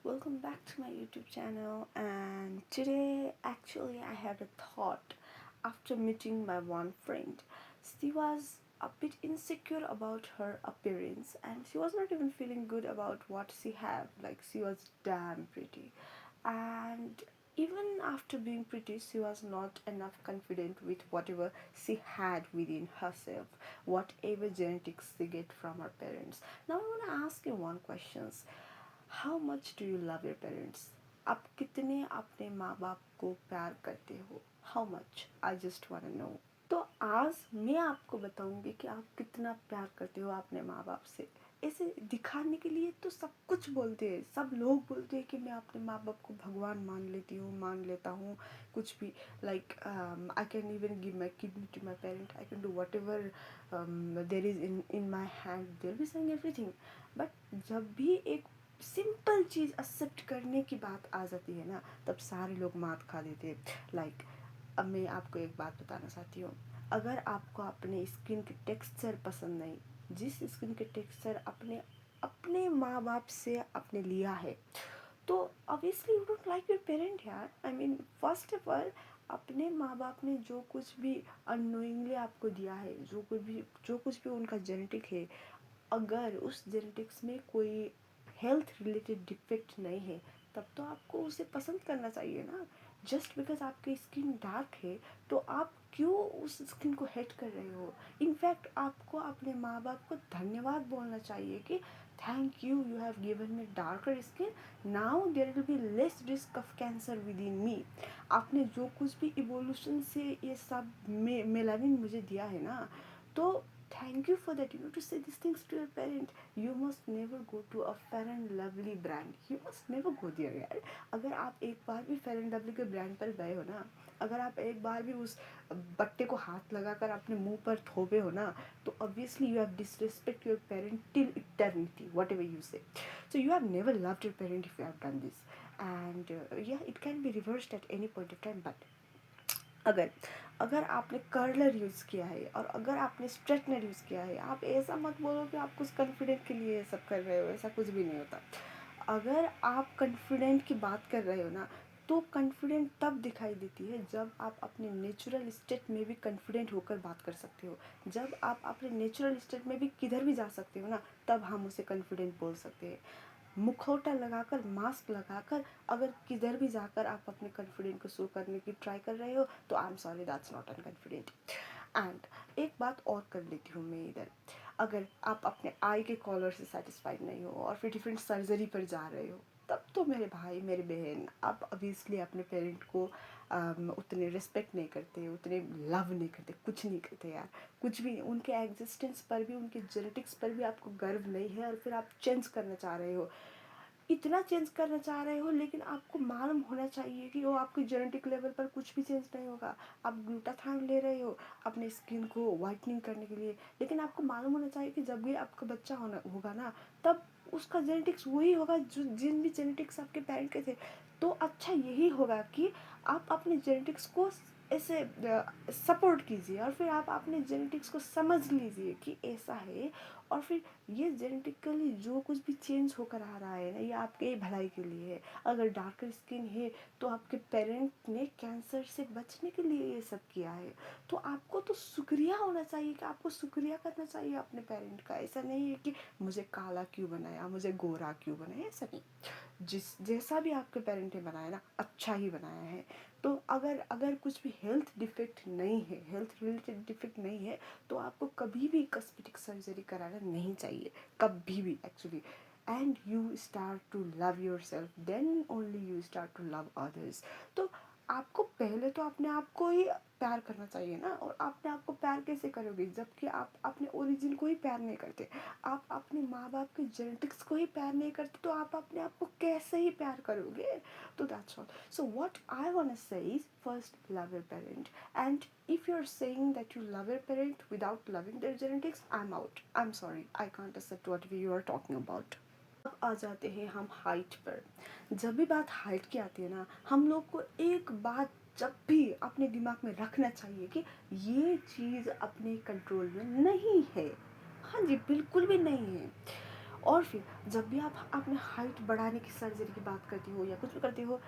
Welcome back to my YouTube channel. And today, actually, I had a thought after meeting my one friend. She was a bit insecure about her appearance, and she was not even feeling good about what she had. Like, she was damn pretty, and even after being pretty, she was not enough confident with whatever she had within herself, whatever genetics she get from her parents. Now I want to ask you one question. How much do you love your parents? आप कितने अपने माँ बाप को प्यार करते हो? How much? I just want know. तो आज मैं आपको बताऊंगी कि आप कितना प्यार करते हो अपने माँ बाप से। ऐसे दिखाने के लिए तो सब कुछ बोलते हैं, सब लोग बोलते हैं कि मैं अपने माँ बाप को भगवान मान लेती हूँ, मान लेता हूँ, कुछ भी। Like I can even give my kidney to my parent, I can do whatever there is in my hand, there be saying everything. But जब भी एक सिंपल चीज़ एक्सेप्ट करने की बात आ जाती है ना, तब सारे लोग मात खा देते हैं। लाइक अब मैं आपको एक बात बताना चाहती हूँ। अगर आपको अपने स्किन के टेक्सचर पसंद नहीं, जिस स्किन के टेक्सचर अपने अपने माँ बाप से आपने लिया है, तो obviously you don't like your parent यार। I mean first of all, अपने माँ बाप ने जो कुछ भी अननोइंगली आपको दिया है, जो कुछ भी उनका जेनेटिक है, अगर उस जेनेटिक्स में कोई हेल्थ रिलेटेड डिफेक्ट नहीं है, तब तो आपको उसे पसंद करना चाहिए ना। जस्ट बिकॉज आपकी स्किन डार्क है, तो आप क्यों उस स्किन को हेट कर रहे हो? इनफैक्ट आपको अपने माँ बाप को धन्यवाद बोलना चाहिए कि thank you, you have given me darker skin, now there will be less risk of cancer within me. आपने जो कुछ भी इवोल्यूशन से ये सब मेलानिन मुझे दिया है ना, तो thank you for that, to say these things to your parent. You must never go to a fair and lovely brand, you must never go there यार। अगर आप एक बार भी फेयर एंड लवली के ब्रांड पर गए हो ना, अगर आप एक बार भी उस बट्टे को हाथ लगाकर अपने मुंह पर थोपे हो ना, तो obviously you have disrespect your parent till eternity, whatever you say. So you have never loved your parent if you have done this. And yeah, it can be reversed at any point of time. But अगर अगर आपने curler use किया है और अगर आपने straightener use किया है, आप ऐसा मत बोलो कि आप कुछ कॉन्फिडेंट के लिए ये सब कर रहे हो, ऐसा कुछ भी नहीं होता। अगर आप कॉन्फिडेंट की बात कर रहे हो ना, तो कॉन्फिडेंट तब दिखाई देती है जब आप अपने नेचुरल स्टेट में भी कॉन्फिडेंट होकर बात कर सकते हो। जब आप अपने नेचुरल स्टेट में भी किधर भी जा सकते हो ना, तब हम उसे कॉन्फिडेंट बोल सकते हैं। मुखौटा लगाकर, मास्क लगाकर अगर किधर भी जाकर आप अपने कॉन्फिडेंट को शो करने की ट्राई कर रहे हो, तो I am sorry, that's not unconfident. And एक बात और कर लेती हूँ मैं इधर। अगर आप अपने आई के कॉलर से सेटिस्फाइड नहीं हो और फिर डिफरेंट सर्जरी पर जा रहे हो, तब तो मेरे भाई मेरी बहन, आप ऑब्वियसली अपने पेरेंट को उतने रिस्पेक्ट नहीं करते, उतने लव नहीं करते, कुछ नहीं करते यार। कुछ भी उनके एग्जिस्टेंस पर भी, उनके जेनेटिक्स पर भी आपको गर्व नहीं है, और फिर आप चेंज करना चाह रहे हो, इतना चेंज करना चाह रहे हो। लेकिन आपको मालूम होना चाहिए कि वो आपके जेनेटिक लेवल पर कुछ भी चेंज नहीं होगा। आप ग्लूटाथाइन ले रहे हो अपने स्किन को वाइटनिंग करने के लिए, लेकिन आपको मालूम होना चाहिए कि जब भी आपका बच्चा होगा ना, तब उसका जेनेटिक्स वही होगा जो जिन भी जेनेटिक्स आपके पेरेंट के थे। तो अच्छा यही होगा कि आप अपने जेनेटिक्स को ऐसे सपोर्ट कीजिए, और फिर आप अपने जेनेटिक्स को समझ लीजिए कि ऐसा है। और फिर ये जेनेटिकली जो कुछ भी चेंज होकर आ रहा है ना, ये आपके भलाई के लिए है। अगर डार्कर स्किन है, तो आपके पेरेंट ने कैंसर से बचने के लिए ये सब किया है। तो आपको तो शुक्रिया होना चाहिए, कि आपको शुक्रिया करना चाहिए अपने पेरेंट का। ऐसा नहीं है कि मुझे काला क्यों बनाया, मुझे गोरा क्यों बनाया, ऐसा नहीं। जिस जैसा भी आपके पेरेंट ने बनाया ना, अच्छा ही बनाया है। तो अगर अगर कुछ भी हेल्थ डिफेक्ट नहीं है, हेल्थ रिलेटेड डिफेक्ट नहीं है, तो आपको कभी भी कॉस्मेटिक सर्जरी कराना नहीं चाहिए, कभी भी actually. And you start to love yourself, then only you start to love others. तो आपको पहले तो अपने आप को ही प्यार करना चाहिए ना। और अपने आप को प्यार कैसे करोगे, जबकि आप अपने ओरिजिन को ही प्यार नहीं करते, आप अपने माँ बाप के जेनेटिक्स को ही प्यार नहीं करते, तो आप अपने आप को कैसे ही प्यार करोगे? तो that's all. So what I want to say is, first love your parent. And if you're saying that you love your parent without loving their genetics, I'm out. I'm sorry, I can't accept whatever you are talking about. अब आ जाते हैं हम height पर। जब भी बात height की आती है ना, हम लोग को एक बात जब भी अपने दिमाग में रखना चाहिए कि ये चीज़ अपने कंट्रोल में नहीं है। हाँ जी, बिल्कुल भी नहीं है। और फिर जब भी आप अपने हाइट बढ़ाने की सर्जरी की बात करती हो या कुछ भी करती हो,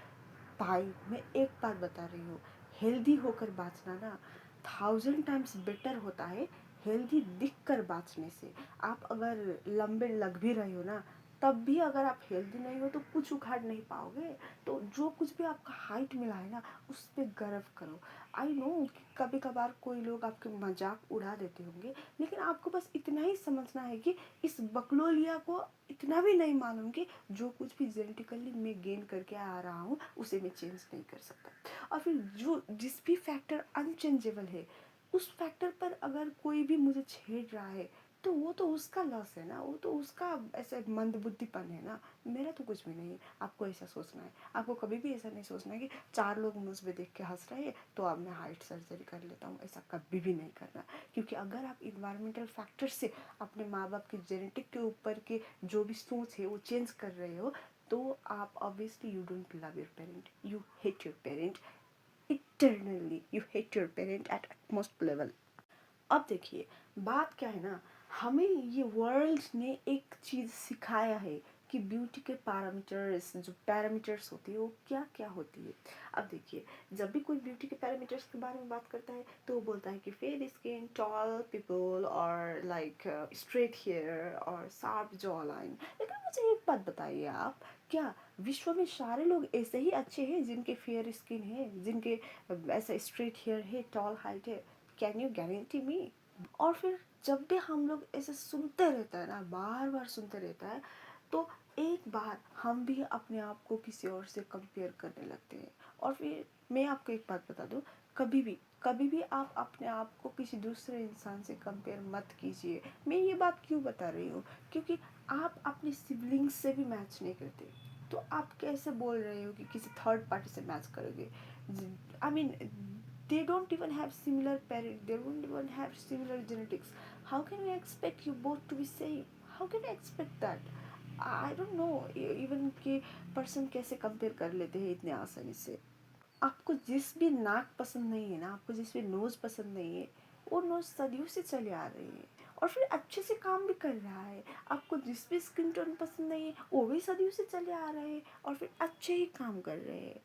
भाई मैं एक बात बता रही हूँ, हेल्दी होकर बाँचना ना 1000 टाइम्स बेटर होता है हेल्दी दिख कर बाँचने से। आप अगर लंबे लग भी रहे हो ना, तब भी अगर आप हेल्दी नहीं हो तो कुछ उखाड़ नहीं पाओगे। तो जो कुछ भी आपका हाइट मिला है ना, उस पर गर्व करो। आई नो कि कभी कभार कोई लोग आपके मजाक उड़ा देते होंगे, लेकिन आपको बस इतना ही समझना है कि इस बकलोलिया को इतना भी नहीं मालूम कि जो कुछ भी जेनेटिकली मैं गेन करके आ रहा हूँ उसे मैं चेंज नहीं कर सकता। और फिर जो जिस भी फैक्टर अनचेंजेबल है, उस फैक्टर पर अगर कोई भी मुझे छेड़ रहा है, तो वो तो उसका लॉस है ना, वो तो उसका ऐसा मंदबुद्धिपन है ना, मेरा तो कुछ भी नहीं है। आपको ऐसा सोचना है, आपको कभी भी ऐसा नहीं सोचना है कि 4 लोग मुझ पर देख के हंस रहे हैं तो अब मैं हाइट सर्जरी कर लेता हूँ, ऐसा कभी भी नहीं करना। क्योंकि अगर आप इन्वायरमेंटल फैक्टर से अपने माँ बाप की जेनेटिक के ऊपर के जो भी सोच है वो चेंज कर रहे हो, तो आप obviously you don't love your parent, you hate your parent eternally, you hate your parent at most level. अब देखिए, बात क्या है ना, हमें ये वर्ल्ड ने एक चीज़ सिखाया है कि ब्यूटी के पैरामीटर्स, जो पैरामीटर्स होती है वो क्या क्या होती है। अब देखिए, जब भी कोई ब्यूटी के पैरामीटर्स के बारे में बात करता है तो वो बोलता है कि फेयर स्किन, टॉल पीपल और लाइक स्ट्रेट हेयर और शार्प जॉ लाइन। लेकिन मुझे एक बात बताइए आप, क्या विश्व में सारे लोग ऐसे ही अच्छे हैं जिनके फेयर स्किन है, जिनके ऐसा स्ट्रेट हेयर है, टॉल हाइट है? कैन यू गारंटी मी? और फिर जब भी हम लोग ऐसे सुनते रहता है ना, बार बार सुनते रहता है, तो एक बार हम भी अपने आप को किसी और से कंपेयर करने लगते हैं। और फिर मैं आपको एक बात बता दूँ, कभी भी आप अपने आप को किसी दूसरे इंसान से कंपेयर मत कीजिए। मैं ये बात क्यों बता रही हूँ, क्योंकि आप अपने सिबलिंग्स से भी मैच नहीं करते, तो आप कैसे बोल रहे हो कि किसी थर्ड पार्टी से मैच करोगे? I mean, they don't even have similar parents, they don't even have similar genetics. How can we expect you both to be same? How can we expect that? I don't know even कि person कैसे compare कर लेते हैं इतने आसानी से। आपको जिस भी नाक पसंद नहीं है ना, आपको जिस भी नोज पसंद नहीं है, वो नोज सदियों से चले आ रहे हैं और फिर अच्छे से काम भी कर रहा है। आपको जिस भी स्किन टोन पसंद नहीं है, वो भी सदियों से चले आ रहे हैं और फिर अच्छे ही काम कर रहे हैं।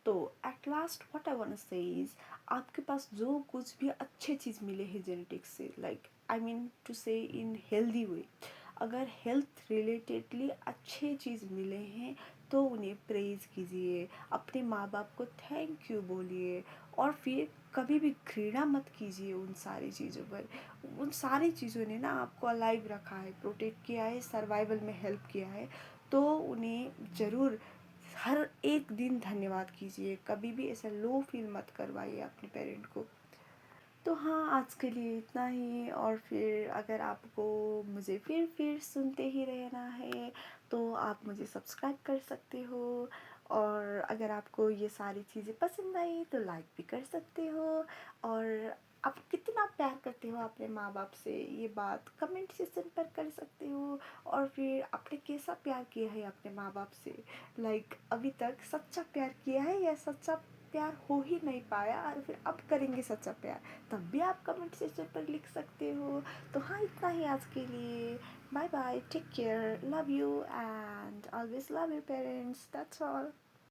तो at last what I want to say is, आपके पास जो कुछ भी अच्छे चीज़ मिले हैं जेनेटिक्स से, लाइक आई मीन टू से इन हेल्दी वे, अगर हेल्थ रिलेटेडली अच्छे चीज़ मिले हैं तो उन्हें प्रेज़ कीजिए, अपने माँ बाप को थैंक यू बोलिए। और फिर कभी भी घृणा मत कीजिए उन सारी चीज़ों पर। उन सारी चीज़ों ने ना आपको अलाइव रखा है, प्रोटेक्ट किया है, सर्वाइवल में हेल्प किया है, तो उन्हें ज़रूर हर एक दिन धन्यवाद कीजिए। कभी भी ऐसा लो फील मत करवाइए अपने पेरेंट को। तो हाँ, आज के लिए इतना ही। और फिर अगर आपको मुझे फिर सुनते ही रहना है तो आप मुझे सब्सक्राइब कर सकते हो। और अगर आपको ये सारी चीज़ें पसंद आई तो लाइक भी कर सकते हो। और आप कितना प्यार करते हो अपने माँ बाप से, ये बात कमेंट सेक्शन पर कर सकते हो। और फिर आपने कैसा प्यार किया है अपने माँ बाप से, लाइक अभी तक सच्चा प्यार किया है या सच्चा प्यार हो ही नहीं पाया और फिर अब करेंगे सच्चा प्यार, तब भी आप कमेंट सेक्शन पर लिख सकते हो। तो हाँ, इतना ही आज के लिए। Bye bye, take care, love you and always love your parents, that's all.